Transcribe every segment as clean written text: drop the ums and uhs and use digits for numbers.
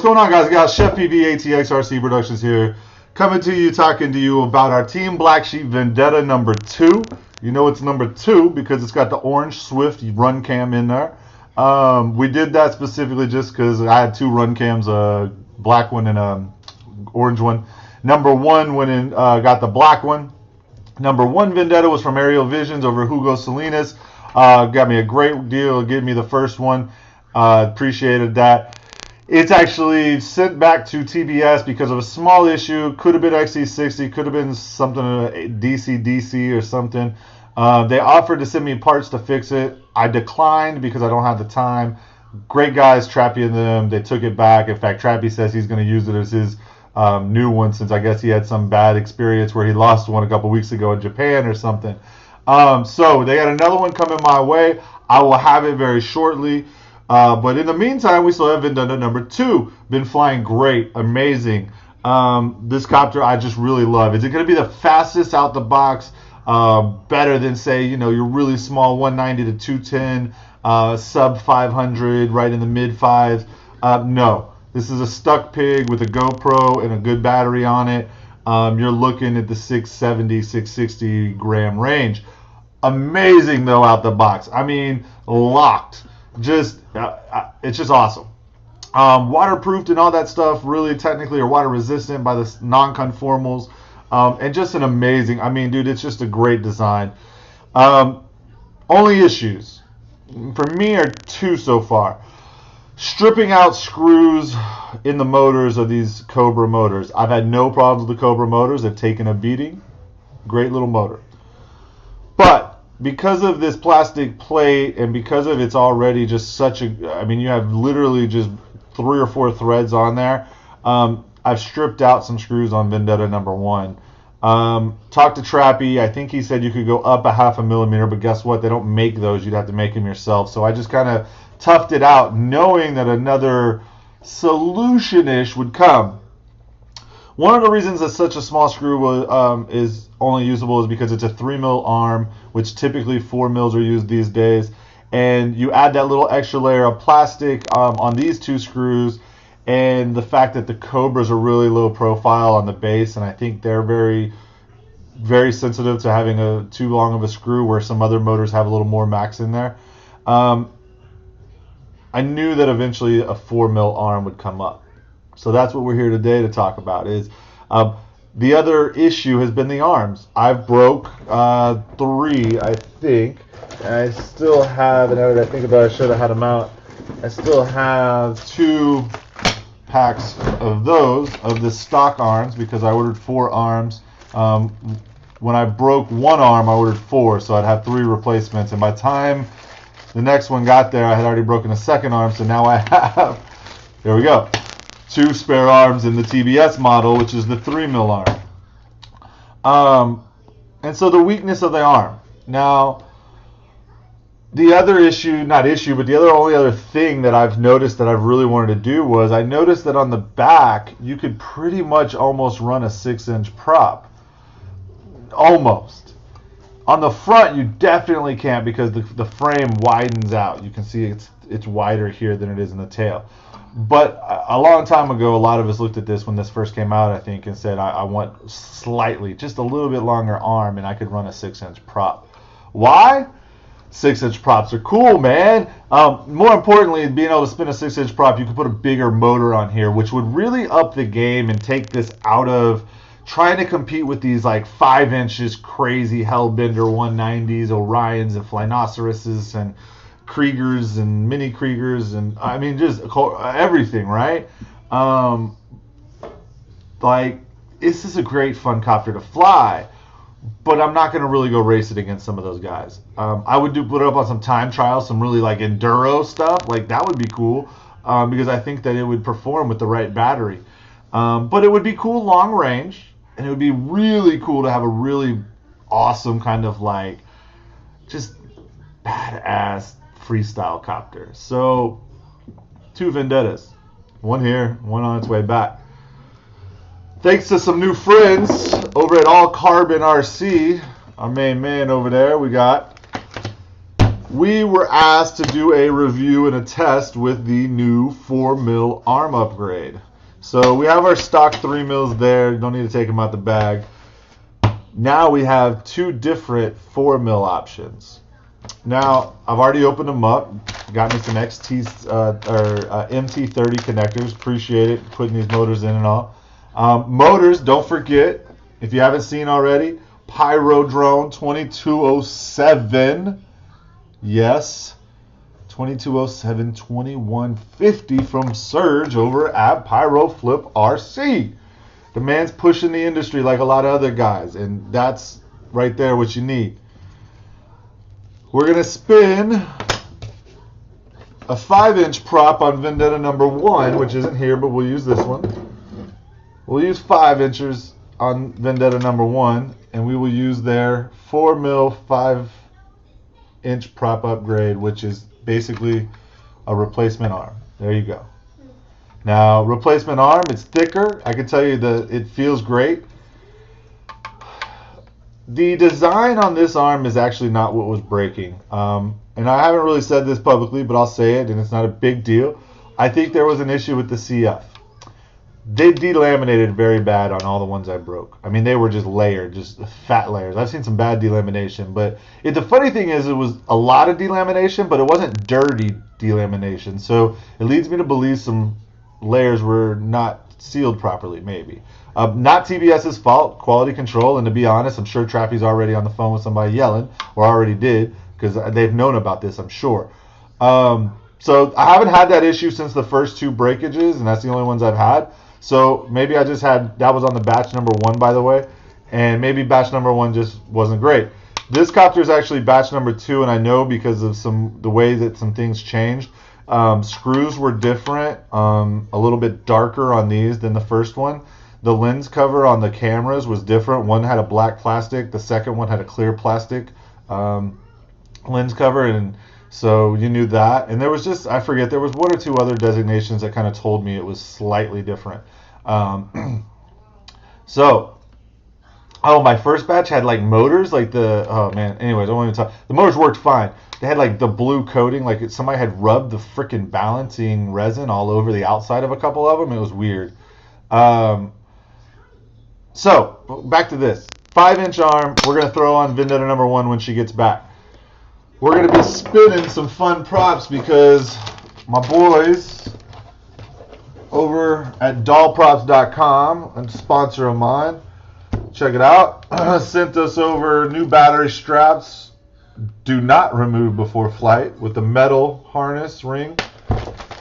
going on, guys? Got CheFPV ATXRC Productions here, coming to you, talking to you about our Team Black Sheep Vendetta number 2. You know it's number 2 because it's got the orange Swift run cam in there. We did that specifically just because I had 2 run cams, a black one and a orange one. Number 1 went in, got the black one. Number 1 Vendetta was from Aerial Visions over Hugo Salinas. Got me a great deal, gave me the first one. Appreciated that. It's actually sent back to TBS because of a small issue. Could have been XC60, could have been something DC or something. They offered to send me parts to fix it. I declined because I don't have the time. Great guys, Trappy and them. They took it back. In fact, Trappy says he's going to use it as his new one, since I guess he had some bad experience where he lost one a couple weeks ago in Japan or something. So they got another one coming my way. I will have it very shortly. But in the meantime, we still have Vendetta number 2. Been flying great, amazing. This copter I just really love. Is it going to be the fastest out the box? Better than, say, you know, your really small 190 to 210, sub 500, right in the mid 5s? No. This is a stuck pig with a GoPro and a good battery on it. You're looking at the 670, 660 gram range. Amazing, though, out the box. I mean, locked. Just it's just awesome. Waterproofed and all that stuff, really technically are water resistant by the non-conformals, and just an amazing, I mean, dude, it's just a great design. Only issues for me are 2 so far. Stripping out screws in the motors of these Cobra motors. I've had no problems with the Cobra motors. They've taken a beating. Great little motor. But because of this plastic plate and because of it's already just such a, I mean, you have literally just 3 or 4 threads on there. I've stripped out some screws on Vendetta number 1. Talked to Trappy. I think he said you could go up a 0.5 millimeter, but guess what? They don't make those. You'd have to make them yourself. So I just kind of toughed it out, knowing that another solution-ish would come. One of the reasons that such a small screw is only usable is because it's a 3 mil arm, which typically 4 mils are used these days. And you add that little extra layer of plastic on these 2 screws, and the fact that the Cobras are really low profile on the base, and I think they're very, very sensitive to having too long of a screw, where some other motors have a little more max in there. I knew that eventually a 4 mil arm would come up. So that's what we're here today to talk about. Is the other issue has been the arms. I've broke 3, I think. And I still have, and now that I think about it, I should have had them out. I still have 2 packs of those, of the stock arms, because I ordered 4 arms. When I broke 1 arm, I ordered 4, so I'd have 3 replacements. And by the time the next one got there, I had already broken a 2nd arm, so now I have, there we go, 2 spare arms in the TBS model, which is the 3 mil arm. And so the weakness of the arm. Now, the other issue, not issue, but the only other thing that I've noticed that I've really wanted to do was I noticed that on the back, you could pretty much almost run a 6-inch prop. Almost. On the front, you definitely can't, because the frame widens out. You can see it's wider here than it is in the tail. But a long time ago, a lot of us looked at this when this first came out, I think, and said, I want slightly, just a little bit longer arm, and I could run a 6-inch prop. Why? 6-inch props are cool, man. More importantly, being able to spin a 6-inch prop, you could put a bigger motor on here, which would really up the game and take this out of trying to compete with these like 5 inches crazy Hellbender 190s, Orions and Flynoceroses and Kriegers and mini Kriegers, and I mean just everything, right? Like, this is a great fun copter to fly, but I'm not going to really go race it against some of those guys. I would put it up on some time trials, some really like enduro stuff, like that would be cool, because I think that it would perform with the right battery. But it would be cool long range, and it would be really cool to have a really awesome kind of like just badass freestyle copter. So 2 Vendettas, 1 here, 1 on its way back. Thanks to some new friends over at All Carbon RC, our main man over there, we got we were asked to do a review and a test with the new 4mm arm upgrade. So we have our stock 3mm there. Don't need to take them out the bag. Now we have two different 4mm options. Now, I've already opened them up. Got me some MT30 connectors. Appreciate it, putting these motors in and all. Motors, don't forget, if you haven't seen already, PyroDrone 2207. Yes, 2207 2150 from Surge over at PyroFlip RC. The man's pushing the industry like a lot of other guys, and that's right there what you need. We're going to spin a 5-inch prop on Vendetta number 1, which isn't here, but we'll use this one. We'll use 5 inches on Vendetta number 1, and we will use their 4mm 5-inch prop upgrade, which is basically a replacement arm. There you go. Now, replacement arm, it's thicker. I can tell you that it feels great. The design on this arm is actually not what was breaking. And I haven't really said this publicly, but I'll say it, and it's not a big deal. I think there was an issue with the CF. They delaminated very bad on all the ones I broke. I mean, they were just layered, just fat layers. I've seen some bad delamination, but the funny thing is it was a lot of delamination, but it wasn't dirty delamination. So it leads me to believe some layers were not sealed properly, maybe. Not TBS's fault, quality control, and to be honest, I'm sure Trappy's already on the phone with somebody yelling, or already did, because they've known about this, I'm sure. So I haven't had that issue since the first two breakages, and that's the only ones I've had. So maybe I just had, that was on the batch number 1, by the way, and maybe batch number 1 just wasn't great. This copter is actually batch number 2, and I know because of the way that some things changed. Screws were different, a little bit darker on these than the first one. The lens cover on the cameras was different. One had a black plastic, the second one had a clear plastic lens cover, and so you knew that. And there was just, I forget, there was 1 or 2 other designations that kind of told me it was slightly different. So, my first batch had like motors, like oh man, anyways, I won't even talk. The motors worked fine. They had like the blue coating, like somebody had rubbed the freaking balancing resin all over the outside of a couple of them. It was weird. So, back to this. 5-inch arm, we're going to throw on Vendetta number 1 when she gets back. We're going to be spinning some fun props because my boys over at DalProps.com, a sponsor of mine, check it out, sent us over new battery straps. Do not remove before flight with the metal harness ring.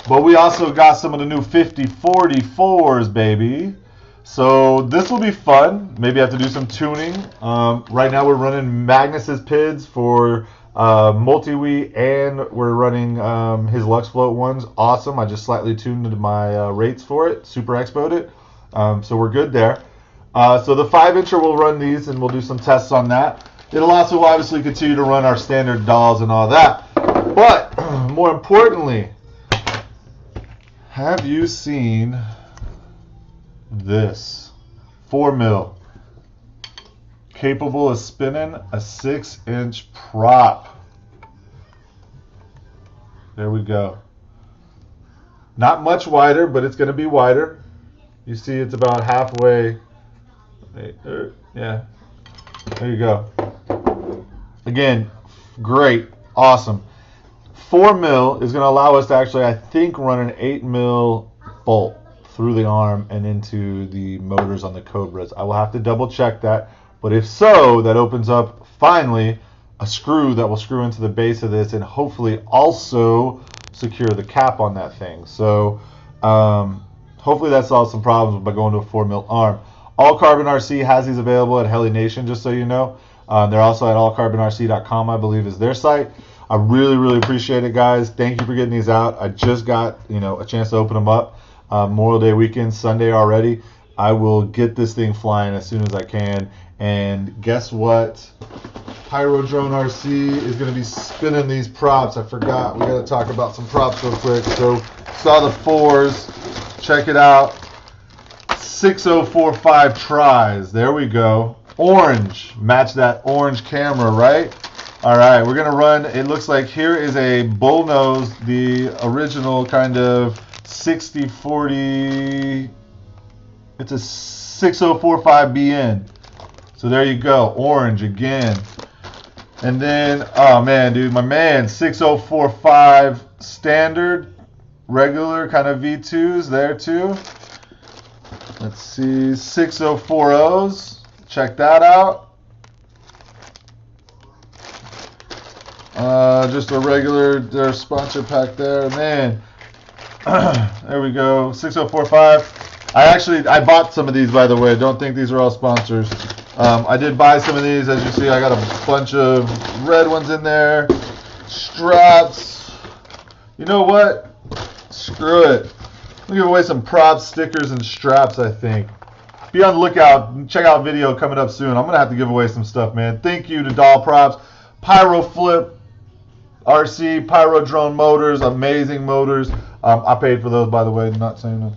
But we also got some of the new 5044s, baby. So this will be fun. Maybe I have to do some tuning. Right now we're running Magnus's PIDs for multi-wee, and we're running his Lux Float ones. Awesome. I just slightly tuned my rates for it. Super expoed it. So we're good there. So the 5-incher will run these, and we'll do some tests on that. It'll also obviously continue to run our standard dolls and all that. But more importantly, have you seen this 4mm capable of spinning a 6-inch prop? There we go. Not much wider, but it's going to be wider. You see it's about halfway. Yeah, there you go. Again, great, awesome. 4mm is going to allow us to actually, I think, run an 8mm bolt through the arm and into the motors on the Cobras. I will have to double check that, but if so, that opens up finally a screw that will screw into the base of this and hopefully also secure the cap on that thing. So hopefully that solves some problems by going to a 4mm arm. All Carbon RC has these available at Heli Nation, just so you know. They're also at allcarbonrc.com, I believe, is their site. I really, really appreciate it, guys. Thank you for getting these out. I just got, a chance to open them up. Memorial Day weekend, Sunday already. I will get this thing flying as soon as I can. And guess what? PyroDrone RC is going to be spinning these props. I forgot. We got to talk about some props real quick. So, saw the 4s. Check it out. 6045 tries. There we go. Orange. Match that orange camera, right? All right, we're gonna run. It looks like here is a bullnose, the original kind of 60-40. It's a 6045 BN. So there you go, orange again. And then, oh man, dude, my man, 6045 standard, regular kind of V2s there too. Let's see, 6040s. Check that out. Just a regular their sponsor pack there, man. There we go, 6045. I bought some of these, by the way. Don't think these are all sponsors. I did buy some of these. As you see, I got a bunch of red ones in there. Straps. You know what? Screw it. We'll give away some props, stickers, and straps, I think. Be on the lookout. Check out video coming up soon. I'm going to have to give away some stuff, man. Thank you to Dal Props. Pyro Flip RC, PyroDrone motors, amazing motors. I paid for those, by the way, not saying that.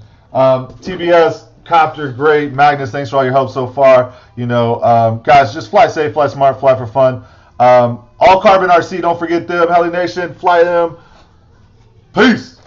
TBS, Copter, great. Magnus, thanks for all your help so far. You know, guys, just fly safe, fly smart, fly for fun. All Carbon RC, don't forget them. Heli Nation, fly them. Peace.